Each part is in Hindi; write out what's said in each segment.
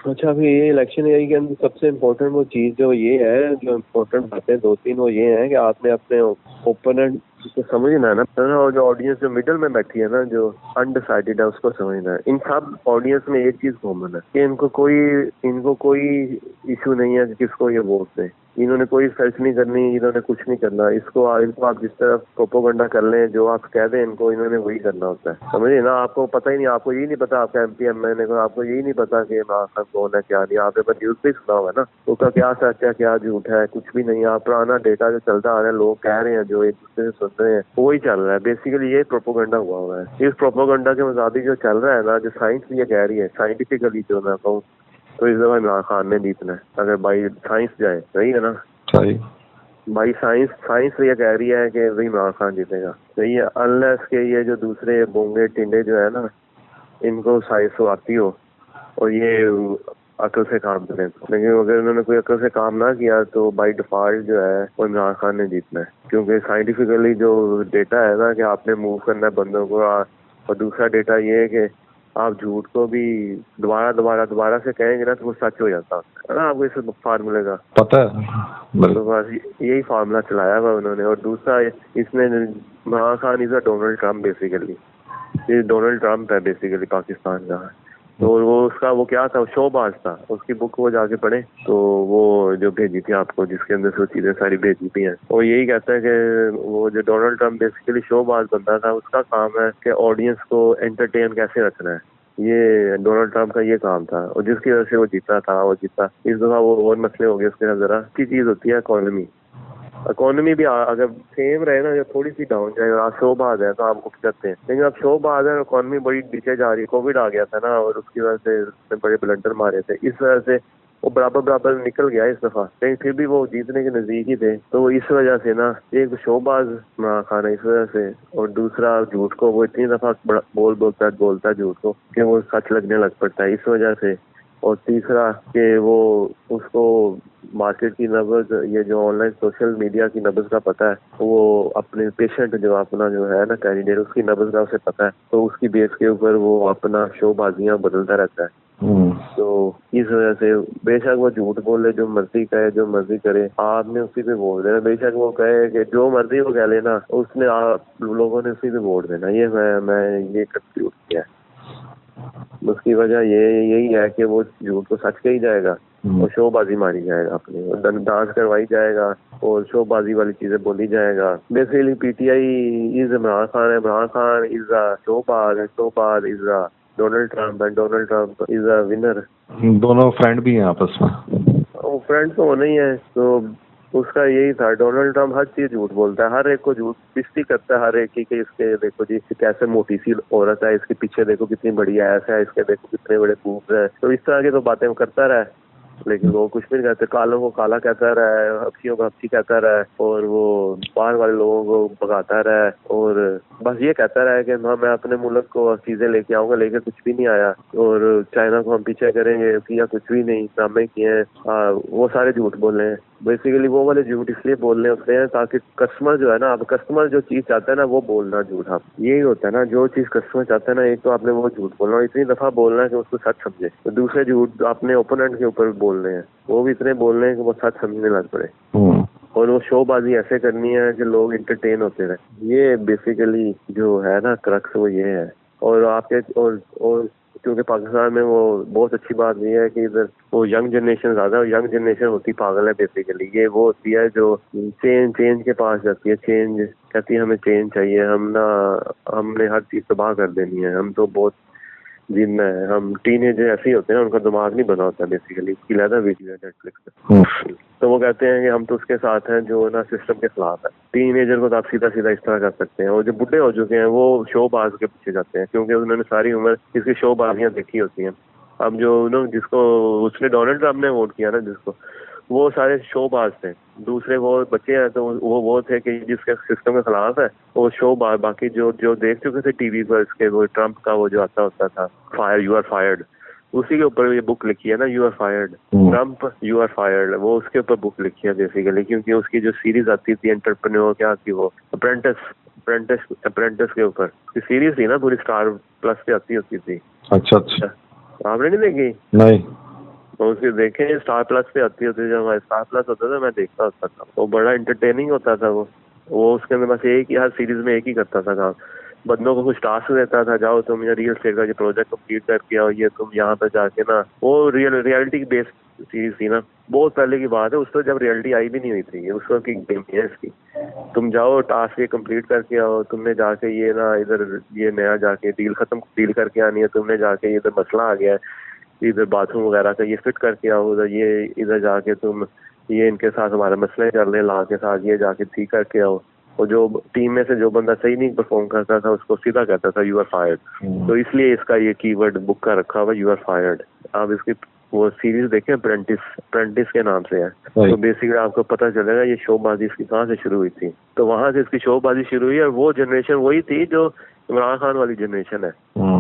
अच्छा, अभी ये इलेक्शन यही के अंदर सबसे इम्पोर्टेंट वो चीज़ जो ये है, जो इम्पोर्टेंट बातें दो तीन वो ये है कि आपने अपने ओपोनेंट को समझना है ना, और जो ऑडियंस जो मिडल में बैठी है ना, जो अनडिसाइडेड है, उसको समझना है। इन सब ऑडियंस में एक चीज कॉमन है कि इनको कोई इशू नहीं है कि किसको ये वोट दें। इन्होंने कोई सर्च नहीं करनी, इन्होंने कुछ नहीं करना। इनको आप जिस तरह प्रोपोगंडा कर लें, जो आप कह दें इनको, इन्होंने वही करना होता है। समझिए ना, आपको पता ही नहीं, आपको यही नहीं पता आपका MP MLA को, आपको यही नहीं पता कि इमरान खान कौन है क्या नहीं। आपने बस न्यूज पे सुना हुआ है ना, उसका क्या सच है क्या झूठ है, कुछ भी नहीं। आप पुराना डेटा जो चलता आ रहा है, लोग कह रहे हैं, जो एक दूसरे से सुन रहे हैं, वही चल रहा है। बेसिकली ये प्रोपोगंडा हुआ है। इस प्रोपोगंडा के मुताबिक जो चल रहा है ना, जो साइंस भी ये कह रही है, साइंटिफिकली जो मैं कहूँ, तो इस दफा इमरान खान ने जीतना है, अगर बाई साइंस जाए। सही है ना सही भाई? साइंस ये कह रही है कि भाई इमरान खान जीतेगा। सही है, अनलेस के ये जो दूसरे बोंगे टिंडे जो है ना, इनको साइंस आती हो और ये अकल से काम करें। लेकिन अगर उन्होंने कोई अकल से काम ना किया तो बाय डिफॉल्ट जो है वो इमरान खान ने जीतना है, क्योंकि साइंटिफिकली जो डेटा है ना कि आपने मूव करना है बंदों को। और दूसरा डेटा ये है कि आप झूठ को भी दोबारा से कहेंगे ना तो वो सच हो जाता है ना। आपको इस फार्मूले का पता है। तो बस यही फार्मूला चलाया हुआ उन्होंने। और दूसरा इसने Imran Khan is a Donald Trump basically. ये डोनाल्ड ट्रम्प है बेसिकली पाकिस्तान का। तो वो उसका वो क्या था, शोबाज था। उसकी बुक वो जाके पढ़े तो वो जो भेजी थी आपको, जिसके अंदर से चीजें सारी भेजी थी हैं, वो यही कहता है कि वो जो डोनाल्ड ट्रम्प बेसिकली शोबाज बंदा था, उसका काम है कि ऑडियंस को एंटरटेन कैसे रखना है। ये डोनाल्ड ट्रम्प का ये काम था, और जिसकी वजह से वो जीता। इस दफा वो और मसले हो गए उसके। जरा अच्छी चीज होती है इकोनॉमी भी अगर सेम रहे ना, या थोड़ी सी डाउन जाए, आप शोबाज है तो आप उठ जाते हैं। लेकिन अब शोबाज है, इकोनॉमी बड़ी नीचे जा रही है। कोविड आ गया था ना, और उसकी वजह से उसने बड़े ब्लंडर मारे थे। इस वजह से वो बराबर निकल गया इस दफा, लेकिन फिर भी वो जीतने के नजदीक ही थे। तो इस वजह से ना, एक शोबाज इमरान खान है इस वजह से, और दूसरा झूठ को वो इतनी दफा बोलता है झूठ को कि वो सच लगने लग पड़ता है इस वजह से। और तीसरा कि वो उसको मार्केट की नब्ज, ये जो ऑनलाइन सोशल मीडिया की नब्ज का पता है। वो अपने पेशेंट जो अपना जो है ना कैंडिडेट, उसकी नब्ज का उसे पता है। तो उसकी बेस के ऊपर वो अपना शोबाजियां बदलता रहता है। तो इस वजह से बेशक वो झूठ बोले, जो मर्जी कहे, जो मर्जी करे, आपने उसी पे वोट देना। बेशक वो कहे कि जो मर्जी वो कह लेना, उसने आप लोगों ने उसी पे वोट देना। ये मैं ये कंक्लूड किया। उसकी वजह यही है कि वो झूठ को सच कही जाएगा और शोबाजी मारी जाएगा अपनी, और डांस करवाई जाएगा और शोबाजी वाली चीजें बोली जाएगा। Basically PTI is Imran Khan, Imran Khan is a शोबाज is a Donald Trump, and Donald Trump is a winner. दोनों फ्रेंड भी हैं आपस में। वो फ्रेंड तो होना ही है। तो उसका यही था, डोनाल्ड ट्रम्प हर चीज झूठ बोलता है, हर एक को झूठ पिस्ती करता है, हर एक की कि इसके देखो जी कैसे मोटी सी औरत है, इसके पीछे देखो कितनी बड़ी ऐस है, इसके देखो कितने बड़े बूब्स है। तो इस तरह की तो बातें करता रहा है, लेकिन वो कुछ भी नहीं कहते। कालों को काला कहता रहा है, हफ्तियों को हफ्ती कहता रहा है, और वो बाहर वाले लोगों को भगाता रहा है, और बस ये कहता रहा है कि हाँ मैं अपने मुल्क को चीजें लेके आऊंगा, लेके कुछ भी नहीं आया। और चाइना को हम पीछे करेंगे, किया कुछ भी नहीं, ड्रामे किए हैं। वो सारे झूठ बोल रहे हैं। बेसिकली वो वाले झूठ इसलिए बोलने होते हैं ताकि कस्टमर जो है ना, अब कस्टमर जो चीज चाहता है ना, वो बोलना झूठ। आप यही होता है ना, जो चीज कस्टमर चाहता है ना, एक तो आपने वो झूठ बोलना, इतनी दफा बोलना है कि उसको सच समझे। तो दूसरे झूठ अपने ओपोनेंट के ऊपर बोल रहे हैं, वो भी इतने बोल रहे हैं कि वो सच समझने लग पड़े। और वो शोबाजी ऐसे करनी है कि लोग इंटरटेन होते रहे। ये बेसिकली जो है ना क्रक्स, वो ये है। और आपके और क्योंकि पाकिस्तान में वो बहुत अच्छी बात ये है कि इधर वो यंग जनरेशन ज्यादा, यंग जनरेशन होती पागल है बेसिकली। ये वो होती है जो चेंज के पास जाती है, चेंज कहती है हमें चेंज चाहिए, हमने हर चीज तबाह कर देनी है, हम तो बहुत जिनमें है। हम टीनेजर ऐसे ही होते हैं, उनका दिमाग नहीं बना होता बेसिकली। उसकी लहदा वीडियो है नेटफ्लिक्स पे, तो वो कहते हैं कि हम तो उसके साथ हैं जो ना सिस्टम के खिलाफ है। टीनेजर को तो आप सीधा इस तरह कर सकते हैं। और जो बुढ़े हो चुके हैं वो शोबाज के पीछे जाते हैं, क्योंकि उन्होंने सारी उम्र इसकी शोबाजियां देखी होती हैं। अब जो जिसको उसने डोनाल्ड ट्रम्प ने वोट किया ना, जिसको, वो सारे शोबाज थे। दूसरे वो बच्चे हैं तो वो थे कि जिसके सिस्टम के खिलाफ है, वो शोबाज। बाकी जो जो देख चुके थे टीवी पर इसके, वो ट्रम्प का वो जो आता होता था, यू आर फायर्ड, उसी के ऊपर ये बुक लिखी है ना, you are fired Trump, you are fired. वो उसके ऊपर बुक लिखी है बेसिकली, क्योंकि उसकी जो सीरीज आती थी एंटरप्रेन्योर, क्या थी वो, अप्रेंटिस के ऊपर सीरीज थी ना, पूरी स्टार प्लस पे आती होती थी। अच्छा, आपने नहीं देखी? नहीं। और उसके देखे स्टार प्लस पे आती होती, जब हमारे स्टार प्लस होता था मैं देखता होता था, वो बड़ा इंटरटेनिंग होता था। वो उसके अंदर बस एक ही, हर सीरीज में एक ही करता था काम। बंदों को कुछ टास्क देता था, जाओ तुम ये रियल एस्टेट का ये प्रोजेक्ट कंप्लीट करके आओ, ये तुम यहाँ पे जाके ना, वो रियलिटी बेस्ड सीरीज थी ना, बहुत पहले की बात है। उस पर जब रियलिटी आई भी नहीं हुई थी, उस वक्त की गेम है इसकी। तुम जाओ टास्क ये कंप्लीट करके आओ, तुमने जाके ये ना इधर ये नया जाके डील करके आनी है, तुमने जाके इधर मसला आ गया है, इधर बाथरूम वगैरह का ये फिट करके आओ, उधर ये इधर जाके तुम ये इनके साथ हमारे मसले चल रहे ला के साथ ये जाके ठीक करके आओ। और जो टीम में से जो बंदा सही नहीं परफॉर्म करता था उसको सीधा कहता था यू आर फायर्ड। तो इसलिए इसका ये कीवर्ड बुक का रखा हुआ यू आर फायर्ड। आप इसकी वो सीरीज देखें, अप्रेंटिस के नाम से है। तो बेसिकली आपको पता चलेगा ये शोबाजी इसकी कहाँ से शुरू हुई थी। तो वहां से इसकी शोबाजी शुरू हुई, और वो जनरेशन वही थी जो इमरान खान वाली जनरेशन है,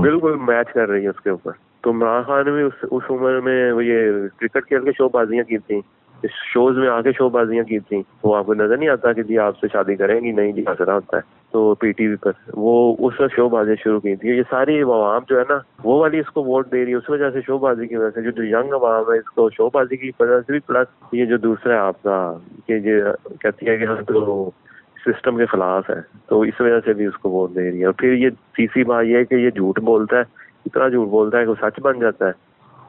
बिल्कुल मैच कर रही है उसके ऊपर। तो इमरान खान ने भी उस उम्र में वो ये क्रिकेट खेल के शोबाजियां की थी, इस शोज में आके शोबाजियां की थी। वो आपको नजर नहीं आता कि जी आपसे शादी करेंगी, नहीं जी असरा होता है। तो पीटीवी पर वो उस वक्त शोबाजी शुरू की थी। ये सारी आवाम जो है ना वो वाली इसको वोट दे रही है, उस वजह से शोबाजी की वजह से। जो यंग आवाम है इसको शोबाजी की वजह से भी, प्लस ये जो दूसरा है आपका कि ये कहती है कि हम तो सिस्टम के खिलाफ है, तो इस वजह से भी उसको वोट दे रही है। और फिर ये तीसरी बात ये है कि ये झूठ बोलता है, इतना झूठ बोलता है कि वो सच बन जाता है।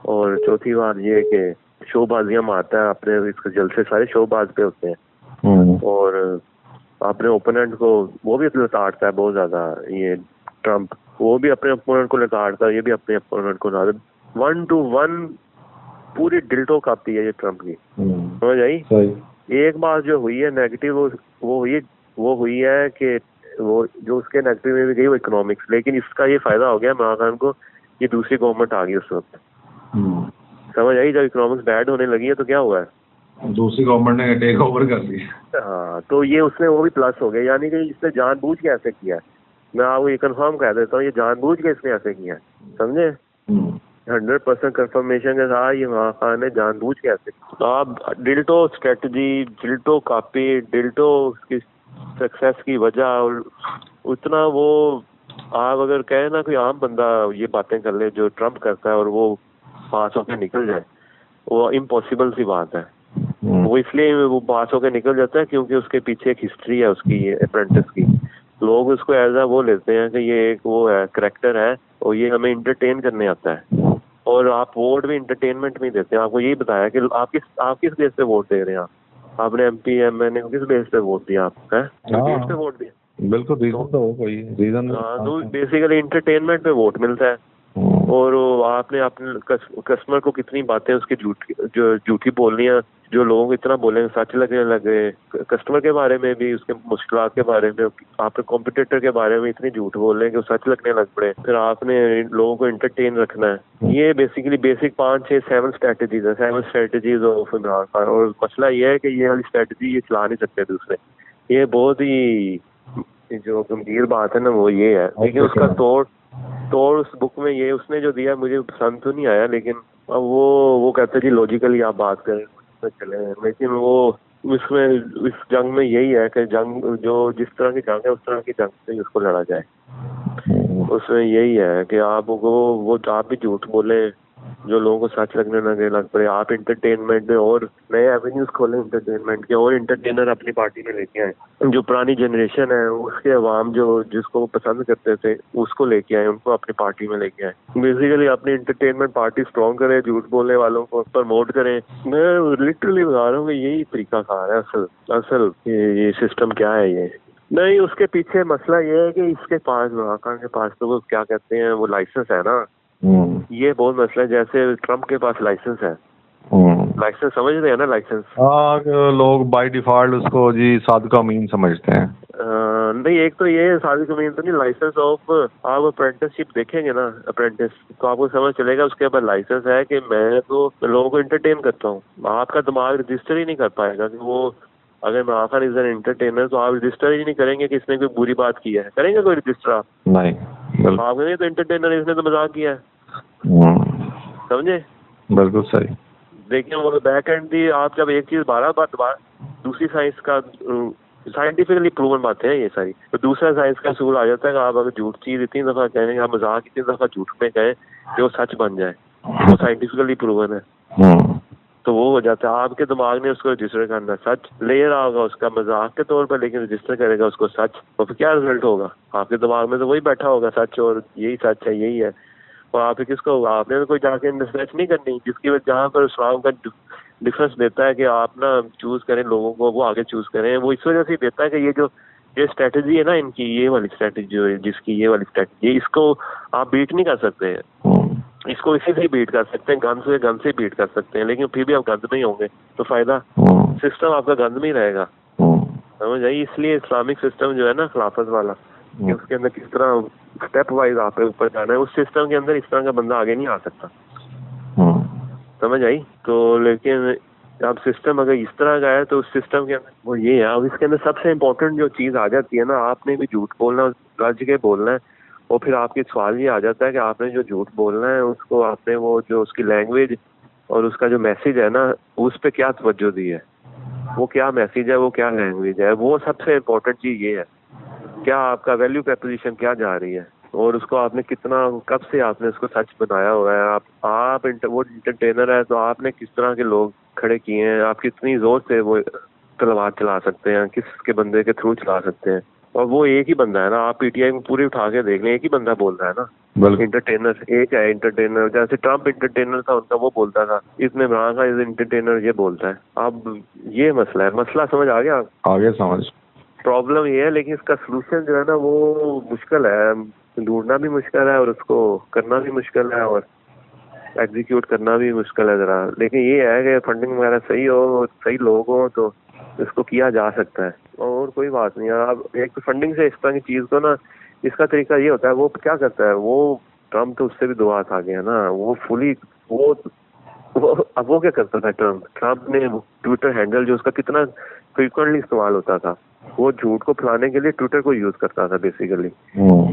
और चौथी बात ये कि शोबाजियां मारता है अपने, इसके जलसे सारे शोबाज पे होते हैं। और अपने ओपोनेंट को वो भी लताड़ता है बहुत ज्यादा। ये ट्रम्प, वो भी अपने ओपोनेंट को लताड़ता है, ये भी अपने ओपोनेंट को 1 to 1 पूरी डिल्टो कापी है ये ट्रम्प की, समझ आई। एक बात जो हुई है नेगेटिव, वो हुई है कि वो जो उसके नेगेटिव में भी गई वो इकोनॉमिक्स। लेकिन इसका ये फायदा हो गया इमरान खान को, ये दूसरी गवर्नमेंट आ गई उस वक्त, समझ आई। जब इकोनॉमिक्स बैड होने लगी है तो क्या हुआ है, दूसरी गवर्नमेंट ने टेक ओवर कर लिया। हाँ, तो ये उसमें वो भी प्लस हो गया। यानी कि इसने जानबूझ के ऐसे किया है। मैं आपको ये कंफर्म कह देता हूँ, ये जानबूझ के इसने ऐसे किया है, समझे। 100% कंफर्मेशन के साथ ये इमरान खान ने जानबूझ के ऐसे किया। आप डिल्टो स्ट्रेटजी, डिल्टो कॉपी, डिल्टो की सक्सेस की वजह, और उतना वो आप अगर कहें ना कोई आम बंदा ये बातें कर ले जो ट्रम्प करता है और वो पास होकर निकल जाए, वो इम्पॉसिबल सी बात है। वो इसलिए वो पास होकर निकल जाता है क्योंकि उसके पीछे एक हिस्ट्री है उसकी अप्रेंटिस की। लोग उसको एज आ वो लेते हैं कि ये एक वो है, करैक्टर है, और ये हमें इंटरटेन करने आता है। और आप वोट भी इंटरटेनमेंट में देते हैं। आपको यही बताया कि आप किस बेस पे वोट दे रहे हैं। आपने MP MNA किस बेस पे वोट दिया, आप बेस पे वोट दिया, बिल्कुल रीजन तो हो कोई रीजन। तो बेसिकली इंटरटेनमेंट पे वोट मिलता है। और आपने अपने कस्टमर को कितनी बातें उसकी झूठी बोलनी है, जो लोग इतना बोलेंगे सच लगने लगे। कस्टमर के बारे में भी, उसके मुश्किलात के बारे में, आपके कॉम्पिटिटर के बारे में इतनी झूठ बोल रहे हैं कि वो सच लगने लग पड़े। फिर आपने लोगों को एंटरटेन रखना है। ये बेसिकली बेसिक 5, 6, 7 स्ट्रेटजीज है, 7 स्ट्रेटजीज ऑफ इमरान खान। और मसला ये है कि ये वाली स्ट्रेटजी ये चला नहीं सकते दूसरे। ये बहुत ही जो गंभीर बात है ना वो ये है। लेकिन उसका तोड़ उस बुक में ये उसने जो दिया मुझे पसंद तो नहीं आया। लेकिन अब वो कहते हैं जी लॉजिकली आप बात करें चले, लेकिन वो इसमें इस जंग में यही है कि जंग जो जिस तरह की जंग है उस तरह की जंग से उसको लड़ा जाए। उसमें यही है कि आप भी झूठ बोले जो लोगों को सच लगने लग पड़े। आप इंटरटेनमेंट में और नए एवेन्यूज खोले इंटरटेनमेंट के, और इंटरटेनर अपनी पार्टी में लेके आए। जो पुरानी जनरेशन है उसके अवाम जो जिसको पसंद करते थे उसको लेके आए, उनको अपनी पार्टी में लेके आए। बेसिकली अपनी इंटरटेनमेंट पार्टी स्ट्रॉन्ग करें, झूठ बोलने वालों को प्रमोट करें। मैं लिटरली बता रहा हूँ कि यही तरीका कार है असल ये सिस्टम क्या है ये नहीं। उसके पीछे मसला ये है कि इसके पास इमरान के पास तो वो क्या कहते हैं वो लाइसेंस है ना, ये बहुत मसला है। जैसे ट्रम्प के पास लाइसेंस है, लाइसेंस समझ रहे हैं ना, लाइसेंस। लोग बाय डिफॉल्ट उसको जी सादका मीन समझते हैं। नहीं, एक तो ये सादका मीन तो नहीं, लाइसेंस ऑफ आप अप्रेंटिसशिप देखेंगे ना, अप्रेंटिस, तो आपको समझ चलेगा उसके पास लाइसेंस है कि मैं तो लोगों को एंटरटेन करता हूँ। आपका दिमाग रजिस्टर ही नहीं कर पाएगा कि वो अगर Imran Khan is an entertainer, तो आप रजिस्टर ही नहीं करेंगे कि इसने कोई बुरी बात की है। करेंगे कोई रजिस्टर आप? नहीं, आप कहेंगे तो एंटरटेनर, इसने तो मजाक किया है, समझे। बिल्कुल सही। देखिए वो बैक एंड दी, आप जब एक चीज बार दूसरी साइंस का साइंटिफिकली प्रूवन बातें हैं ये सारी, तो दूसरा साइंस का असूल आ जाता है कि आप अगर झूठ चीज इतनी दफा कहेंगे, आप मजाक इतनी दफा झूठ में कहें कि वो सच बन जाए, वो साइंटिफिकली प्रूवन है। तो वो हो जाता है। आपके दिमाग ने उसको रजिस्टर करना सच ले रहा होगा उसका मजाक के तौर पर, लेकिन रजिस्टर करेगा उसको सच, तो फिर क्या रिजल्ट होगा? आपके दिमाग में तो वही बैठा होगा सच, और यही सच है, यही है। और आप किसको, आपने तो कोई जाके रिसर्च नहीं करनी, जिसकी वजह जहाँ पर इस्लाम का डिफरेंस देता है कि आप ना चूज करें लोगों को, वो आगे चूज करें, वो इस वजह से देता है कि ये स्ट्रेटेजी है ना इनकी, ये वाली स्ट्रेटेजी जो है, जिसकी ये वाली स्ट्रेटेजी, इसको आप बीट नहीं कर सकते। इसको इसी से बीट कर सकते हैं, गन से बीट कर सकते हैं, लेकिन फिर भी आप गंद में ही होंगे तो फायदा, सिस्टम आपका गंद में ही रहेगा। समझ आई? इसलिए इस्लामिक सिस्टम जो है ना खिलाफत वाला, कि उसके अंदर किस तरह स्टेप वाइज आप ऊपर जाना है, उस सिस्टम के अंदर इस तरह का बंदा आगे नहीं आ सकता। समझ आई? तो लेकिन अब सिस्टम अगर इस तरह का है तो उस सिस्टम के अंदर वो ये है। अब इसके अंदर सबसे इम्पोर्टेंट जो चीज आ जाती है ना, आपने भी झूठ बोलना, रज के बोलना है, और फिर आपके सवाल ये आ जाता है कि आपने जो झूठ बोलना है उसको आपने वो जो उसकी लैंग्वेज और उसका जो मैसेज है ना, उस पर क्या तवज्जो दी है, वो क्या मैसेज है, वो क्या लैंग्वेज है, वो सबसे इम्पोर्टेंट चीज ये है। क्या आपका वैल्यू प्रपोजिशन क्या जा रही है, और उसको आपने कितना, कब से आपने उसको सच बनाया हुआ है। आप वो इंटरटेनर है तो आपने किस तरह के लोग खड़े किए हैं, आप कितनी जोर से वो तलवार चला सकते हैं, किसके बंदे के थ्रू चला सकते हैं। और वो एक ही बंदा है ना, आप पीटीआई में पूरी उठा के देख लें, एक ही बंदा बोल रहा है ना, इंटरटेनर एक है। इंटरटेनर जैसे ट्रम्प इंटरटेनर था उनका, वो बोलता था, इसमें इमरान खान इंटरटेनर ये बोलता है। अब ये मसला है, मसला समझ आ गया? आगे समझ। प्रॉब्लम ये है, लेकिन इसका सोल्यूशन जो है ना वो मुश्किल है, ढूंढना भी मुश्किल है, और उसको करना भी मुश्किल है, और एग्जीक्यूट करना भी मुश्किल है जरा। लेकिन ये है कि फंडिंग वगैरह सही हो, सही लोग हो, तो इसको किया जा सकता है, और कोई बात नहीं है। अब एक तो फंडिंग से इस तरह की चीज को ना, इसका तरीका ये होता है, वो क्या करता है, वो ट्रम्प तो उससे भी 2 हाथ आ गया ना, वो फुली अब वो क्या करता था ट्रम्प ने ट्विटर हैंडल जो उसका कितना फ्रीक्वेंटली इस्तेमाल होता था, वो झूठ को फैलाने के लिए ट्विटर को यूज करता था बेसिकली,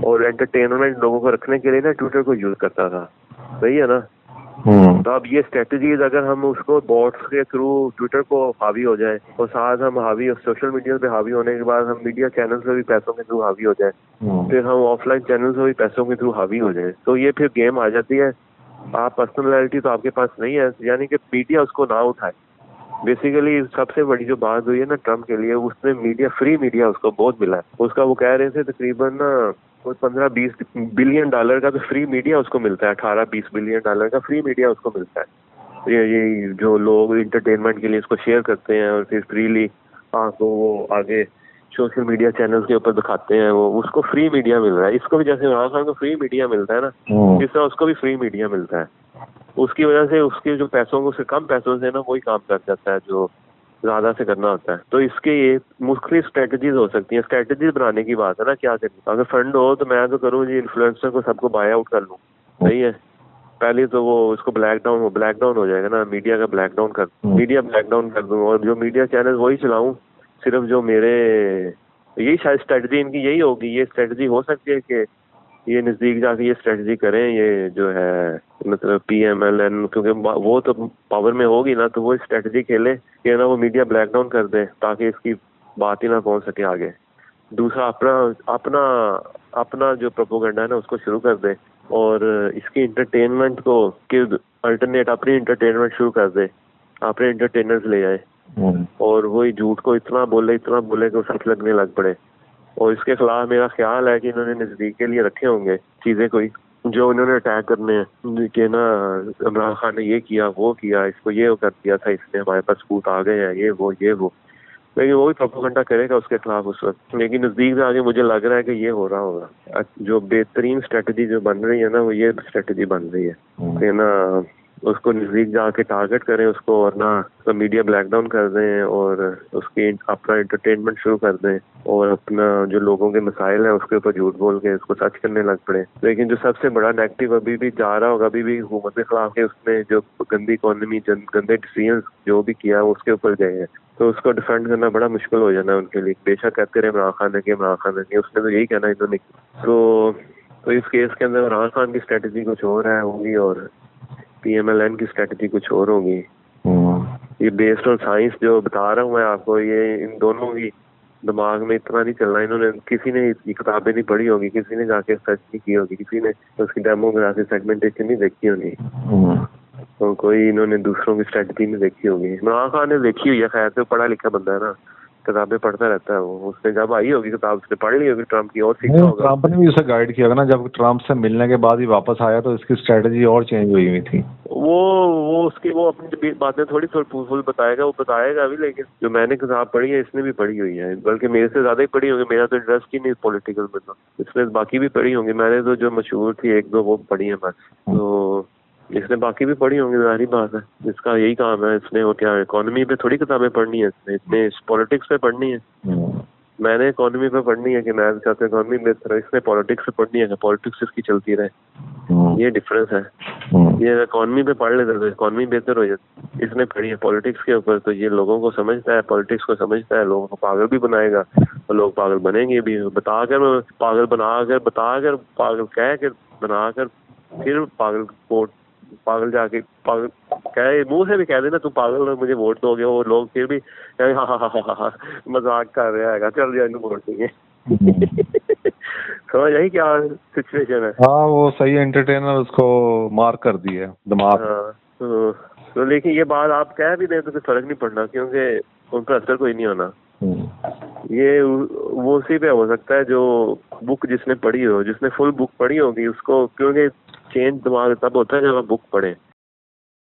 और एंटरटेनमेंट लोगों को रखने के लिए ना ट्विटर को यूज करता था। सही है ना? तो अब ये स्ट्रेटजीज अगर हम उसको बॉट्स के थ्रू ट्विटर को हावी हो जाए, और साथ हम हावी सोशल मीडिया पे हावी होने के बाद हम मीडिया चैनल से भी पैसों के थ्रू हावी हो जाए, फिर हम ऑफलाइन चैनल से भी पैसों के थ्रू हावी हो जाए, तो ये फिर गेम आ जाती है। आप पर्सनैलिटी तो आपके पास नहीं है, यानी कि मीडिया उसको ना उठाए। बेसिकली सबसे बड़ी जो बात हुई है ना ट्रम्प के लिए, उसने मीडिया, फ्री मीडिया उसको बहुत मिला है। उसका वो कह रहे थे तकरीबन ना 15-20 बिलियन डॉलर का तो फ्री मीडिया उसको मिलता है, 18-20 बिलियन डॉलर का फ्री मीडिया उसको मिलता है। ये जो लोग इंटरटेनमेंट के लिए इसको शेयर करते हैं और फिर फ्रीली आपको वो आगे सोशल मीडिया चैनल्स के ऊपर दिखाते हैं, वो उसको फ्री मीडिया मिल रहा है। इसको भी जैसे इमरान खान को फ्री मीडिया मिलता है ना, इस तरह उसको भी फ्री मीडिया मिलता है। उसकी वजह से उसके जो पैसों को, उससे कम पैसों से ना वही काम कर जाता है जो ज्यादा से करना होता है। तो इसके ये मुख्तलिफ स्ट्रेटजीज हो सकती हैं। स्ट्रेटजीज बनाने की बात है ना, क्या करनी। अगर फंड हो तो मैं तो करूँ जी, इन्फ्लुएंसर को सबको बाय आउट कर लूँ। सही है? पहले तो वो उसको ब्लैक डाउन हो जाएगा ना, मीडिया का ब्लैक डाउन कर दूँ, और जो मीडिया चैनल वही चलाऊँ सिर्फ जो मेरे, यही शायद स्ट्रेटजी इनकी यही होगी। ये स्ट्रेटजी हो सकती है कि ये नजदीक जाके ये स्ट्रेटजी करें, ये जो है मतलब PMLN, क्योंकि वो तो पावर में होगी ना, तो वो स्ट्रेटजी खेले कि ना वो मीडिया ब्लैक डाउन कर दे ताकि इसकी बात ही ना पहुंच सके आगे। दूसरा अपना जो प्रोपोगेंडा है ना उसको शुरू कर दे, और इसकी इंटरटेनमेंट को कि अल्टरनेट अपनी इंटरटेनमेंट शुरू कर दे, अपने इंटरटेनर्स ले आए, और वही झूठ को इतना बोले कि सच लगने लग पड़े। और इसके खिलाफ मेरा ख्याल है कि इन्होंने नजदीक के लिए रखे होंगे चीजें कोई, जो इन्होंने अटैक करने हैं कि ना इमरान खान ने ये किया, वो किया, इसको ये कर दिया था, इसने हमारे पास सबूत आ गए हैं, ये वो। लेकिन वो भी प्रोपेगेंडा करेगा उसके खिलाफ उस वक्त। लेकिन नजदीक से आगे मुझे लग रहा है कि ये हो रहा होगा। जो बेहतरीन स्ट्रेटजी जो बन रही है ना, वो ये स्ट्रेटजी बन रही है कि ना उसको नजदीक जाके टारगेट करें उसको, और ना तो मीडिया ब्लैक डाउन कर दें, और उसकी अपना एंटरटेनमेंट शुरू कर दें, और अपना जो लोगों के मसाइल है उसके ऊपर झूठ बोल के उसको सच करने लग पड़े। लेकिन जो सबसे बड़ा नेगेटिव अभी भी जा रहा होगा, अभी भी हुकूमत के खिलाफ है, उसने जो गंदी इकोनॉमी, गंदे डिसीजन जो भी किया उसके ऊपर गए हैं, तो उसको डिफेंड करना बड़ा मुश्किल हो जाना है उनके लिए। बेशक कहते रहे इमरान खान ने उसने तो यही कहना इन्होंने। तो इस केस के अंदर इमरान खान की स्ट्रेटजी कुछ और है होगी, और PMLN की स्ट्रेटजी कुछ और होगी। ये बेस्ड ऑन साइंस जो बता रहा हूँ मैं आपको, ये इन दोनों की दिमाग में इतना नहीं चलना। इन्होंने, किसी ने किताबें नहीं पढ़ी होगी, किसी ने जाके सर्च नहीं की होगी, किसी ने उसकी डेमोग्राफी सेगमेंटेशन नहीं देखी होगी। तो कोई इन्होंने दूसरों की स्ट्रेटजी नहीं देखी होगी। इमरान खान ने देखी हुई है, खैर तो पढ़ा लिखा बंदा है ना, किताबें पढ़ता रहता है वो। उसने जब आई होगी किताब उसने पढ़ ली होगी ट्रम्प की और सीखा होगा। ट्रम्प ने भी उसे गाइड किया ना, जब ट्रम्प से मिलने के बाद ही वापस आया तो इसकी स्ट्रेटजी और चेंज हुई थी। वो उसकी वो अपनी बातें थोड़ी फुल बताएगा, वो बताएगा अभी, लेकिन जो मैंने किताब पढ़ी है इसने भी पढ़ी हुई है, बल्कि मेरे से ज्यादा ही पढ़ी होगी। मेरा तो इंटरेस्ट ही नहीं पॉलिटिकल में, तो इसने बाकी भी पढ़ी होंगी। मैंने तो जो मशहूर थी एक दो वो पढ़ी है बस, तो इसने बाकी भी पढ़ी होंगी, जाहिर बात है। इसका यही काम है, इसने वो क्या इकोनॉमी पे थोड़ी किताबें पढ़नी है, इसने पॉलिटिक्स पे पढ़नी है। मैंने इकोनॉमी पे पढ़नी है कि मैं चाहता हूँ इकोनॉमी बेहतर है, इसने पॉलिटिक्स पे पढ़नी है कि पॉलिटिक्स इसकी चलती रहे। ये डिफरेंस है। ये इकोनॉमी पे पढ़ लेता तो इकोनॉमी बेहतर हो जाती, इसने पढ़ी है पॉलिटिक्स के ऊपर, तो ये लोगों को समझता है, पॉलिटिक्स को समझता है, लोगों को पागल भी बनाएगा और लोग पागल बनेंगे भी। बताकर पागल बनाकर बताकर पागल कह कर बनाकर फिर पागल जाके पागल कहे मुंह से भी कह देना तू पागल मुझे वोट दोगे, वो लोग फिर भी हाँ मजाक कर रहा है, चल जाए वोट देंगे। समझ आई क्या सिचुएशन है? हाँ वो सही एंटरटेनर उसको मार्क कर दी है दिमाग। हाँ तो लेकिन ये बात आप कह भी दें तो कोई फर्क नहीं पड़ना, क्योंकि उन पर असर कोई नहीं होना। ये वो उसी पे हो सकता है जो बुक जिसने पढ़ी हो, जिसने फुल बुक पढ़ी होगी उसको, क्योंकि चेंज दिमाग तब होता है जब आप बुक पढ़े।